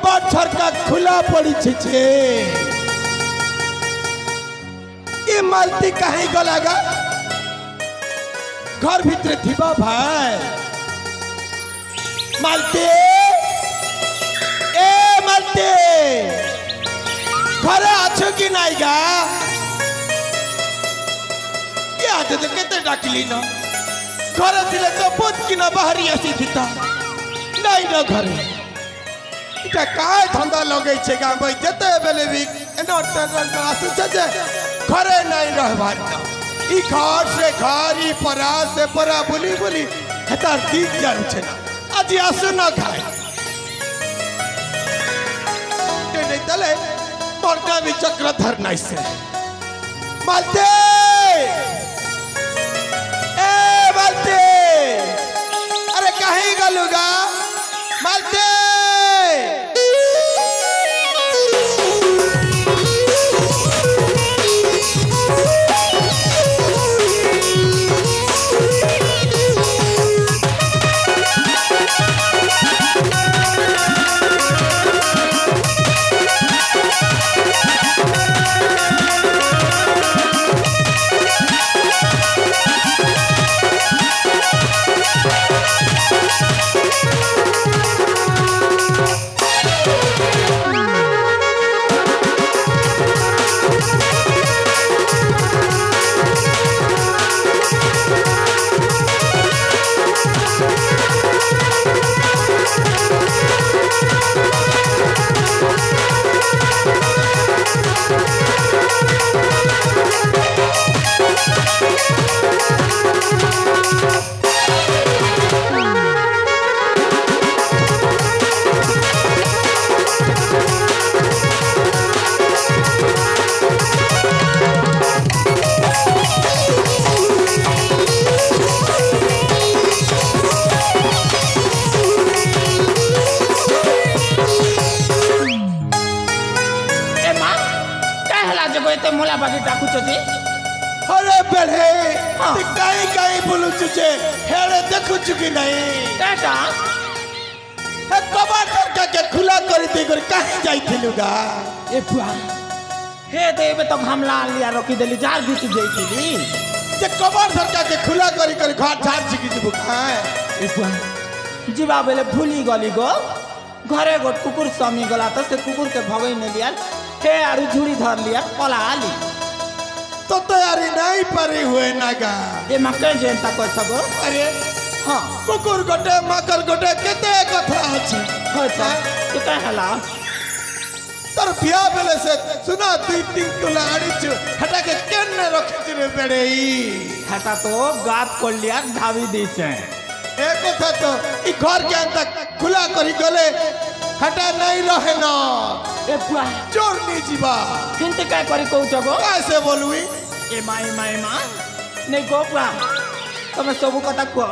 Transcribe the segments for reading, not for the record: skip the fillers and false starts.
कबाट झरका खुला पड़ी छे ये मालती कहीं गलागा घर भीतर थिबा भाई मालती ए मालती घरे अच्छो कि नहीं गा क्या तो केते डाकली न घरे थिले तो पोत कि न बाहरी आसी थिता नहीं न घरे इटा काय धंदा लगे छे गाम भाई जते बेले भी एनोटर आसु छे जे घरे नहीं रहबार न ई घर से घर ई परा से परा बुली बुली हतार दीक जान छे ना आज आसु न खाए के नहीं तले मरना भी चक्रधर नहीं से मालते ए मालते अरे कहीं गलूगा मालते अरे बेड़े कहीं कहीं बोलू चुचे हेड़े देखु चुकी नहीं बेटा हे कबाड़ करके के खुला करी दे कर कहीं जाई थिलुगा ए बुआ हे देबे तो हमला लिया रोकी देली जार बीच जाई थिली जे कबाड़ सरका के खुला करी कर घर झाड़ छिकी जबु खाए ए बुआ जीवा बेले भूली गली गो घरे गो कुकुर समी गला तो से कुकुर के भगई ने लिया हे आरु झुड़ी धर लिया पला आली तो तैयारी नहीं परी हुए नागा ये मक्के जनता को सबो अरे हां कुकुर गोटे मकर गोटे केते कथा अछि होता के कहला तर बिया बेले से सुना दुई तीन तुला आड़ी छु हटा के केने रखे रे बेड़ेई हटा तो गात कर लिया धावी दी छे एक कथा तो ई घर के अंदर खुला करी गले हटा नहीं रहे ना ए बुआ चोर नहीं जीवा किंते काय करी कहू जगो कैसे बोलुई ए माई मां नहीं गो बुआ तमे सब कथा को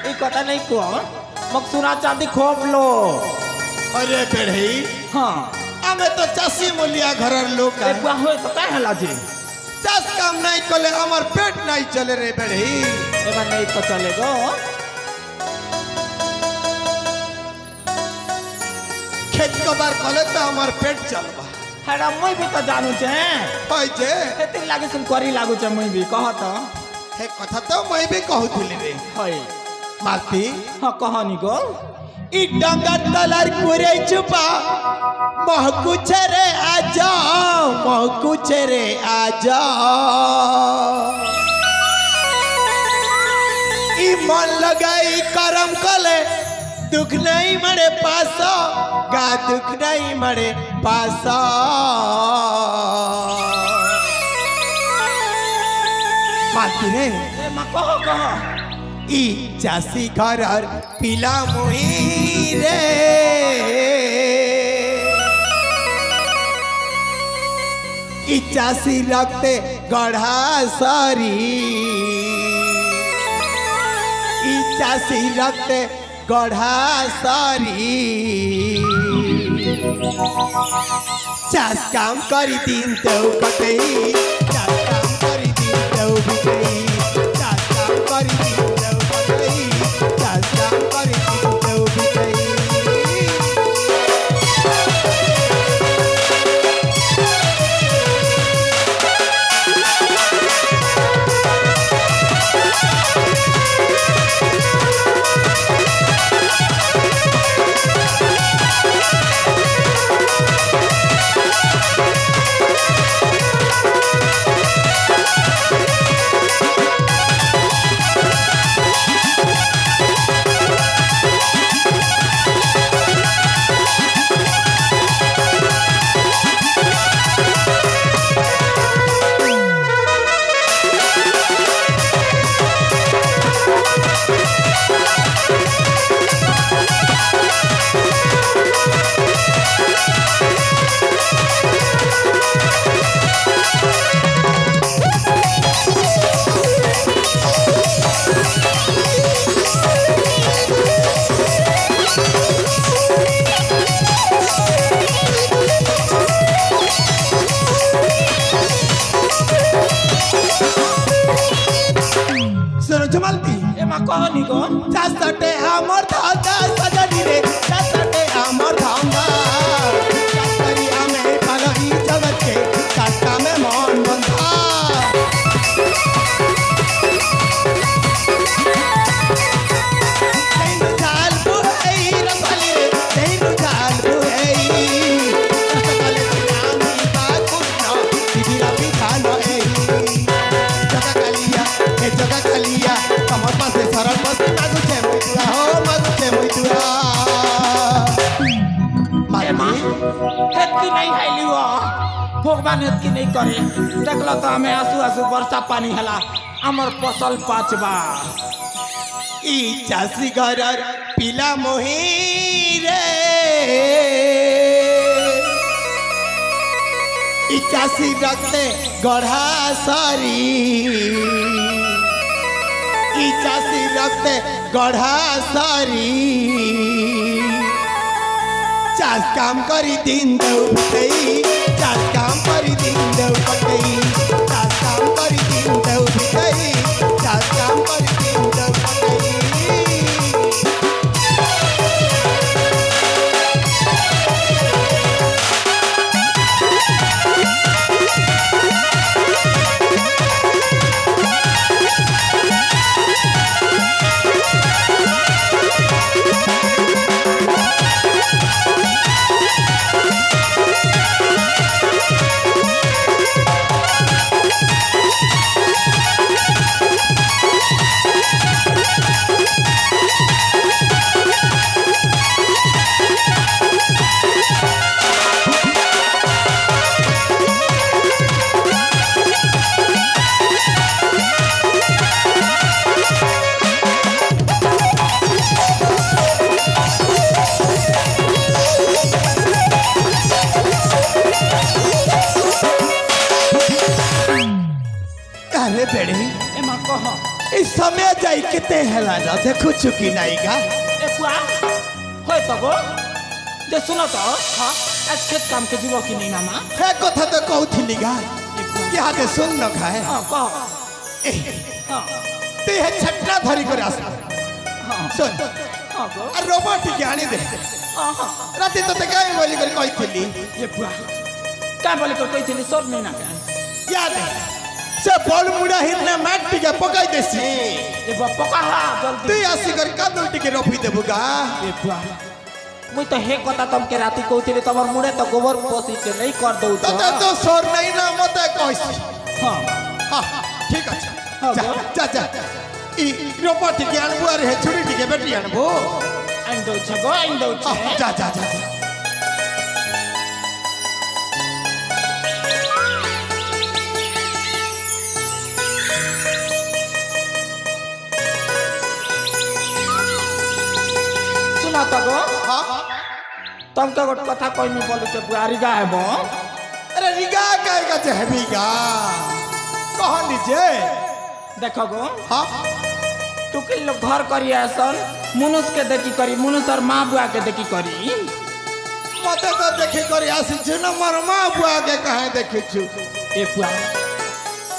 ई कथा नहीं को मक सुना चांदी खोप लो अरे बेड़ई हां हमें तो चासी मुलिया घरर लोग ए बुआ होय तो काय हला जी चास काम नहीं कले हमार पेट नहीं चले रे बेड़ई ए बा नहीं तो चलेगो खेत कबार कले तो हमार पेट चलबा हेडा मुई भी तो जानू छे होय जे खेती लागे सुन करी लागू छे मुई भी कह तो हे कथा तो मैं भी कहूथिली रे होय मालती हां कहानी गो ई डंगा तलार कुरे चुपा महकुछ रे आजा महकुछ रे आजा ई मन लगाई करम कले दुख नहीं मरे पासा गा दुख नहीं मरे पासा मालती रे ए मा कह ई चासी घर पिला मुही रे ई चासी रखते गढ़ा सारी ई चासी रखते गढ़ा सारी चास काम करी दिन तो कटई चास काम करी दिन तो बिकई चास काम करी दिन तो कटई चास काम करी दिन तो बिकई झुमलती ए मा कहनी गो चासटे हमर धागा सजनी रे चासटे हमर धागा चासरी हमें पलई जगत के चासका में मन बंधा तेनु जाल बुहई रसली रे तेनु जाल बुहई चासकले नामी बाकुना बिबिरा बिखानो ए जगह कलिया कमर पासे सरल बस मागु छे मुइतुआ हो मागु छे मुइतुआ ए मा हेतकी नहीं खाइली हो भगवान हेतकी नहीं करे देखला तो हमें आंसू आंसू वर्षा पानी हला हमर फसल पाचबा ई चासी घरर पीला मोही रे ई चासी रखते गढ़ा सारी ई चासी रखते गढ़ा सारी चास काम करी दिन देव भटई चास काम करी दिन देव भटई चास काम करी दिन देव भटई चास काम करी दिन देव भटई बेड़े ए मा कह इस समय जाई किते हला ना देखो चुकी नहीं गा ए पुआ होय तो गो जे सुनो तो हां आज खेत काम के जीवो की नहीं ना मा है कथा तो कहउथिली गा क्या दे सुन न खाए हां कह हां ते है छटना धरी कर आस हां सुन हां गो आ रोबोट के आनी दे हां हां राती तो ते काय बोली कर कहथिली ए पुआ का बोली कर कहथिली सोर नहीं ना का याद है से बॉल मुड़ा हिरने मैट टिके पकाई देसी ए पका हा जल्दी तू आसी कर कादुल टिके रोपी देबुगा ए पुआ मुई तो हे कथा तुम के राती कहथिली तमर मुड़े तो गोबर पोसी के नहीं कर दउ तो सोर नहीं ना मते कहसी हां हां ठीक আছে जा जा जा ई रोबोट के अनबुआ रे छुरी टिके बेटी अनबो आइन दउ छ गो आइन दउ छ जा जा जा तो गो हां तुम के गोट कथा कोई नहीं बोले छ बुआरी गा है बो अरे रिगा काय का जहबीगा कहनी जे देखो गो हां टुकिल लोग घर करी आसन मनुष्य के देखी करी मनुष्य और मां बुआ के देखी करी मते तो देखि करी आसी छु न मर मां बुआ के कहे देखि छु ए बुआ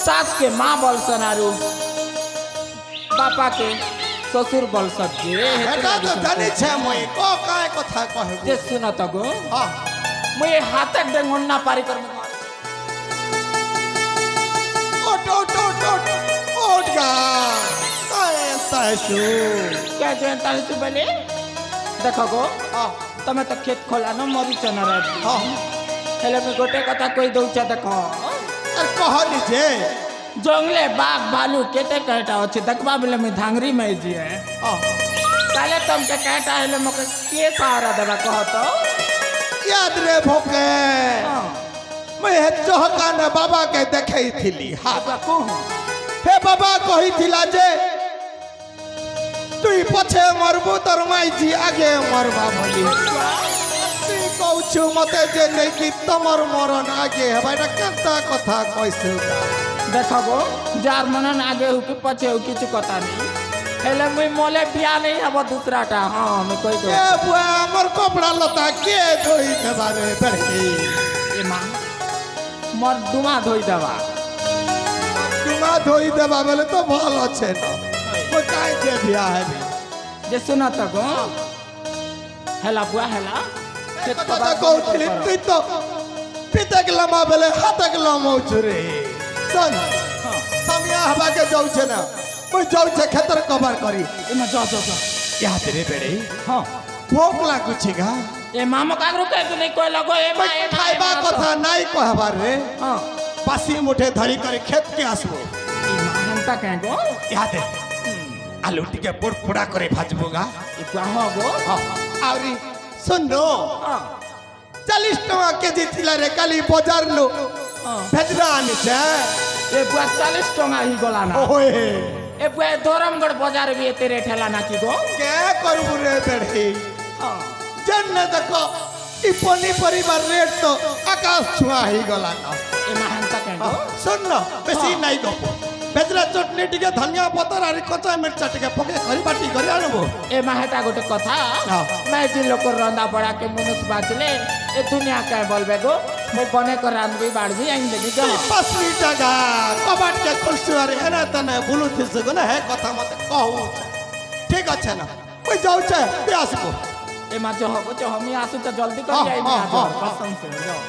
सास के मां बोल सनारू बापा के ससुर बोल सके बेटा तो जानी छे मई को काय कथा कहबो जे सुन त गो हां मई हाथ डेंगोन्ना पारी कर ओट ओट ओट ओट ओट गा काय तासु क्या जानता है तू बले देखो गो हां तमे तो खेत खोला न मरी चना रे हां हेले में गोटे कथा कोई दउ छ देखो अरे कहनी जे जंगले बाघ भालू केते कहता अछि देखबा बेले में धांगरी में जी है हां काले तुम के कहता है मके के सहारा देबा कह तो याद रे भोके हां मैं चहका ने बाबा के देखै थिली हां बाबा को हे बाबा कहि थिला जे तुई पछे मरबो तोर माई जी आगे मरबा बोली तू कहू छु मते जे नै कि तमर मरन आगे हेबाटा केता कथा कहसु देखो गो जार मनन आगे हो कि पछे हो किछु कथा नहीं हेले मुई मोले बिया नहीं हबो दूसराटा हां मैं कोई दो ए बुआ हमर कपड़ा लता के धोई देबारे बरकी ए मां मोर दुमा धोई देबा दुमा धोई देबा बोले तो भल अच्छे न ମୁଁ କାଇଁ ଯେ ବିହା ହେବି जे सुना तो गो हेला बुआ हेला ଏ କଥା କହୁଥିଲି ତୁଇ ତ ପିତାକେ ଲମା ବେଲେ ହାତକେ ଲମଉଛୁ ରେ ଶୁନ ସମିଆ ହବାକେ ଯାଉଛେ ନା ମୁଁ ଯାଉଛେ କ୍ଷେତ୍ର କଭାର କରି इमा जा जा जा ଇହାତରେ ବେଡ଼େ हां ଭୋକ ଲାଗୁଛି ଗା ए मामा कागरो के नहीं कोई लगो ए ମୁଁ ଖାଇବା କଥା ନାଇଁ कहबार रे हां बासी मुठे धरी करे खेत के आसबो हंता के गो इहाते आलू टिके पोड़ फोड़ा करे भाजबो गा ई का हो गो आवरी सुन रो हां 40 टका केजी थिला रे काली बाजार लो भेजरा आनी छे ए बुआ 40 टका ही गोला ना ओए ए बुआ धरमगढ़ बाजार भी तेरे ठेला ना की गो के करबु रे बेड़ी हां जन्ने देखो ई पनी परिवार रेट तो आकाश छुआ ही गला ना ए हंता के गो सुन न बेसी नहीं दो भेजरा चटनी टिके धनिया पत्तर आरी कच्चा मिर्चा टिके पके खरी बाटी କରି आनबो ए माहेटा गोटे कथा मैं जी लोक रंदा बड़ा के मनुष्य बाचले ए दुनिया का बोलबे गो मो बने को रांदबी बाड़बी आइन देगी जा पसली जगह कबाट के खुलसुआर एना तने बुलु थिस गो ना है कथा मत कहू ठीक अच्छे ना मैं जाऊ छे ब्यास को ए मा जो हो जो हम आसु तो जल्दी कर जाई मैं आज कसम से जाओ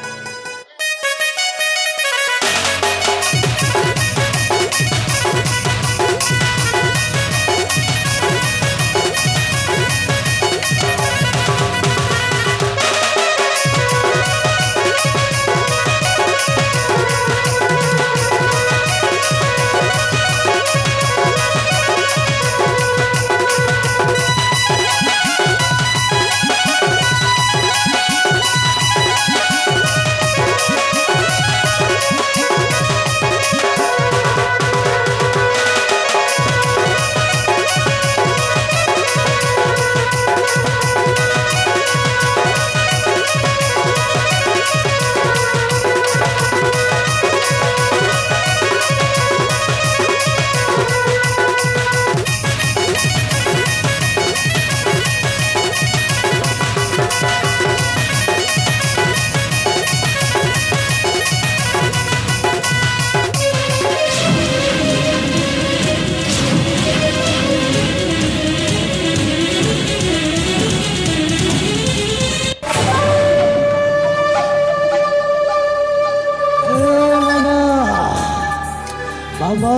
मामा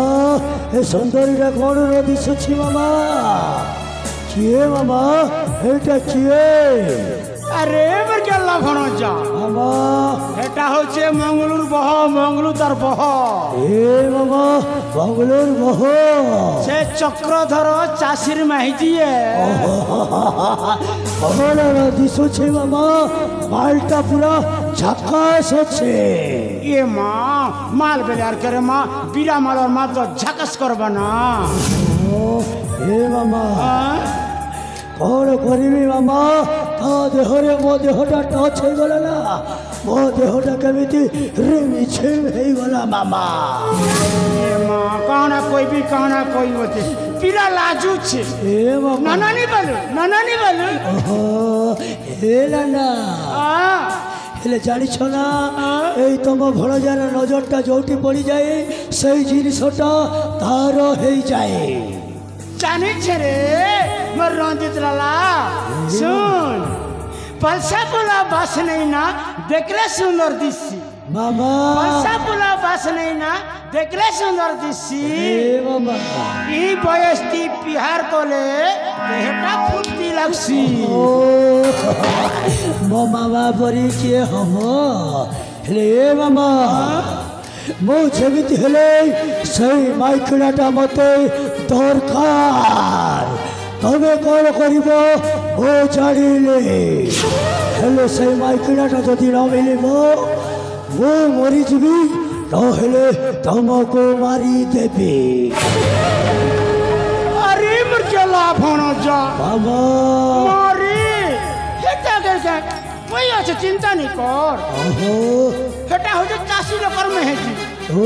ए सुंदरीटा कौन दिशुछि मामा किए मामा एटा किए अरे मर के लाभन जा मामा एटा होचे मंगलूर बह मंगलू तार बह ए मामा बंगलोर बहो से चक्रधर चाषीर माहिजिए कौन दिशुछि मामा मालटा पूरा झकास छे ये माँ माल बेजार करे माँ बीरा माल और माल तो झकस करबा ना ए मामा कौन करिबी मामा ता देहरे मो देहटा टच हो गला ना मो देहटा केमिति रिमिछिम हे गला मामा ये माँ कहना कोई भी कहना कोई होते बीरा लाजू छे ए मामा नाना नहीं बोलू ओहो हे नाना हेले जानी छना एई तम भणजार नजरटा जोटी पड़ी जाए सही जिनिसटा तार हे जाए जानी छे रे मोर रंजित लाला सुन पलसा बोला बस नहीं ना देखले सुंदर दिसी मामा पलसा बोला बस नहीं ना देखले सुंदर दिसी ए मामा ई बयस्ती बिहार कोले देहटा फुर्ती लगसी ओ मो मामा परी किए हम हेले ए मामा मो जेमिति हेले सही माइकड़ाटा मते दरकार तबे कौन करिबो ओ जानिले हेले सही माइकड़ाटा जदि न मिलिबो वो मरी जीवी नहेले तुमको मारी देबी अरे मोर के लाभ होना जा बाबा मारी हेटा के कोई আছে চিন্তা নি কর ओहो হেটা হচ্ছে চাষী লোকের মেহেজি ओ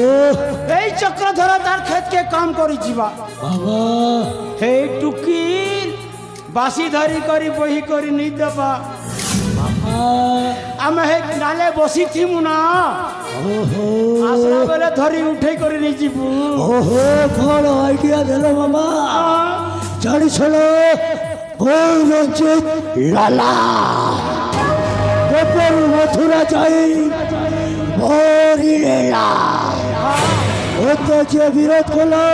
এই চক্রধর তার ক্ষেত কে কাম করি ଯିବା बाबा হে টুকি বাসি ধরি করি বহি করি নি দেবা আমি হে নালে বসি থিমু না ओहो আসরা বেলে ধরি উঠাই করি নি ଯିବୁ ओहो कौन आइडिया देलो मामा জানিস না ওই রঞ্জিত লালা গোপন মথুরা যাই বরিলেলা ও তো যে বিরোধ করলো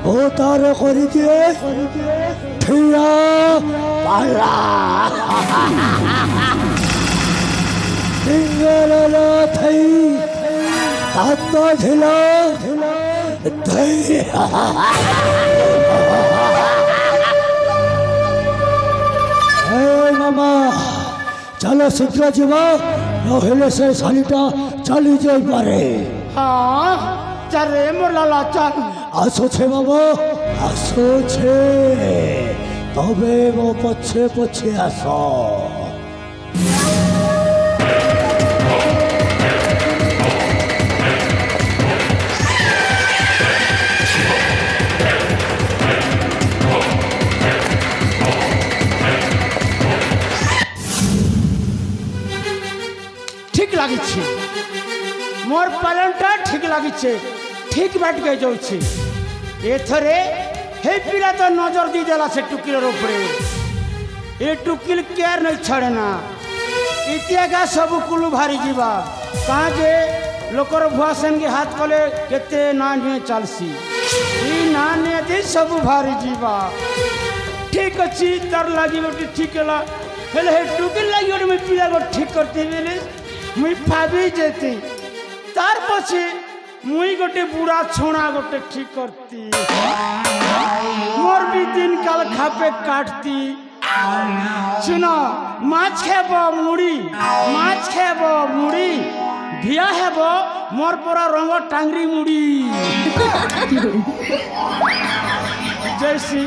ও তার করে দিয়ে ফিরা পালা সিঙ্গলা থাই তাত ঢিলা মামা চলো শীঘ্র ଯିବା নহলে সে শালিটা চালি যাই পারে হ্যাঁ চল রে মোর লালা চল আসছে বাবা আসছে তবে মো পছে পছে আস ঠিক লাগিছে মোর পালনটা ঠিক লাগিছে ঠিক বাটকে যাচ্ছে এথরে হে পিলা তো নজর দিয়ে দেলা সে টুকিলের উপরে এ টুকিল কেয়ার नहीं ছাড়ে না ইতিহাস সব কুলু ভারি যা কাজে লোকর ভুয়া সঙ্গে হাত কলে কেতে না নিয়ে চালছি এই না নিয়ে দিয়ে সব ভারি যা ঠিক আছে তার লাগি গোটে ঠিক হলা হেলে হে টুকিল লাগি গোটে মুই পিলা গোটে ঠিক করতে বেলে মুই ভাবি যেতে তার পছে মুই গোটে বুড়া ছোড়া গোটে ঠিক করতি মোর भी दिन काल खापे काटती सुनो माछ खेब मुड़ी माछ खेब मुड़ी भिया हेब मोर परा रंग टांगरी मुड़ी जैसी